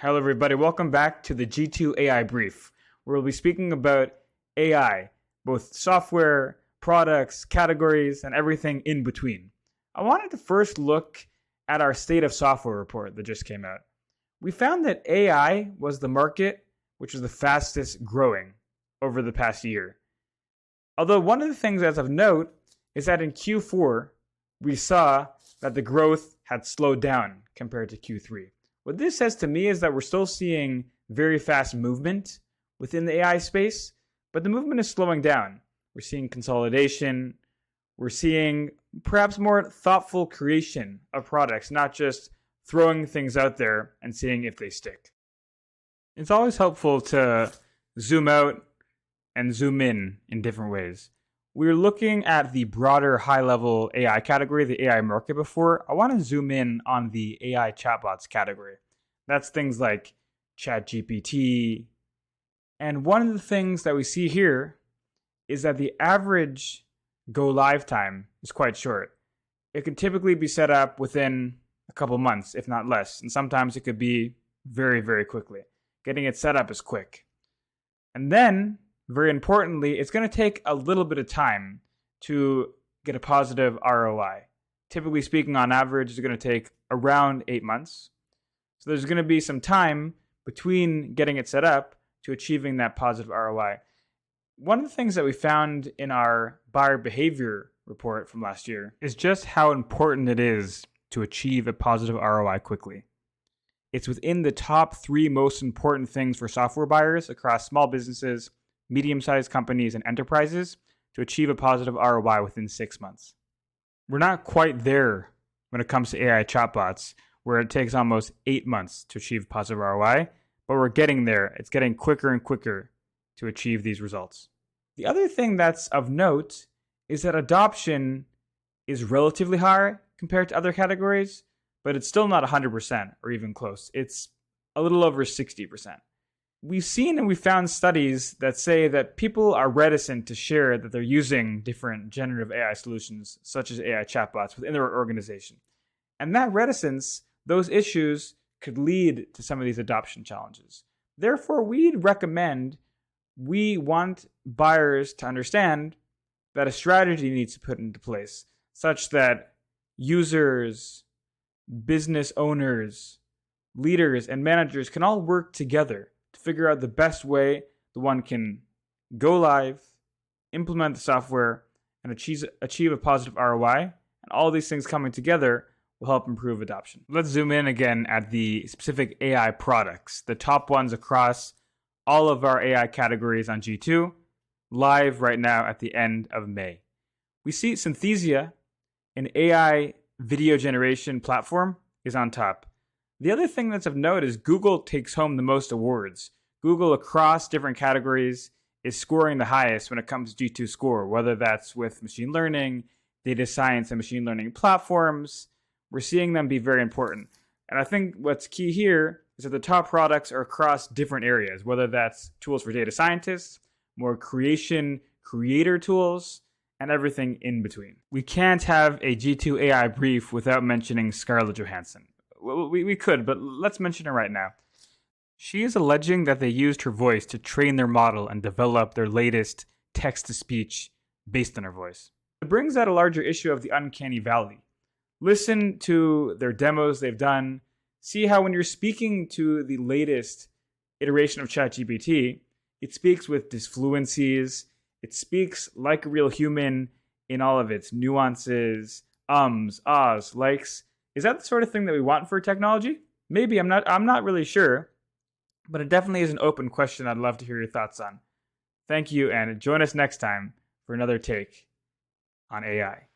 Hello everybody, welcome back to the G2 AI Brief, where we'll be speaking about AI, both software, products, categories, and everything in between. I wanted to first look at our State of Software report that just came out. We found that AI was the market which was the fastest growing over the past year. Although one of the things that's of note is that in Q4, we saw that the growth had slowed down compared to Q3. What this says to me is that we're still seeing very fast movement within the AI space, but the movement is slowing down. We're seeing consolidation. We're seeing perhaps more thoughtful creation of products, not just throwing things out there and seeing if they stick. It's always helpful to zoom out and zoom in different ways. We were looking at the broader high-level AI category, the AI market before. I want to zoom in on the AI chatbots category. That's things like ChatGPT. And one of the things that we see here is that the average go-live time is quite short. It can typically be set up within a couple months, if not less. And sometimes it could be very, very quickly. Getting it set up is quick. And then, very importantly, it's going to take a little bit of time to get a positive ROI. Typically speaking, on average, it's going to take around 8 months. So there's going to be some time between getting it set up to achieving that positive ROI. One of the things that we found in our buyer behavior report from last year is just how important it is to achieve a positive ROI quickly. It's within the top 3 most important things for software buyers across small businesses, medium-sized companies, and enterprises to achieve a positive ROI within 6 months. We're not quite there when it comes to AI chatbots, where it takes almost 8 months to achieve positive ROI, but we're getting there. It's getting quicker and quicker to achieve these results. The other thing that's of note is that adoption is relatively high compared to other categories, but it's still not 100% or even close. It's a little over 60%. We've seen and we found studies that say that people are reticent to share that they're using different generative AI solutions, such as AI chatbots, within their organization. And that reticence, those issues, could lead to some of these adoption challenges. Therefore, we want buyers to understand that a strategy needs to be put into place, such that users, business owners, leaders, and managers can all work together to figure out the best way the one can go live, implement the software, and achieve a positive ROI. And all these things coming together will help improve adoption. Let's zoom in again at the specific AI products, the top ones across all of our AI categories on G2, live right now at the end of May. We see Synthesia, an AI video generation platform, is on top. The other thing that's of note is Google takes home the most awards. Google across different categories is scoring the highest when it comes to G2 score, whether that's with machine learning, data science, and machine learning platforms. We're seeing them be very important. And I think what's key here is that the top products are across different areas, whether that's tools for data scientists, more creator tools, and everything in between. We can't have a G2 AI brief without mentioning Scarlett Johansson. We could, but let's mention her right now. She is alleging that they used her voice to train their model and develop their latest text-to-speech based on her voice. It brings out a larger issue of the uncanny valley. Listen to their demos they've done. See how when you're speaking to the latest iteration of ChatGPT, it speaks with disfluencies. It speaks like a real human in all of its nuances, ahs, likes. Is that the sort of thing that we want for technology? Maybe, I'm not really sure, but it definitely is an open question I'd love to hear your thoughts on. Thank you, and join us next time for another take on AI.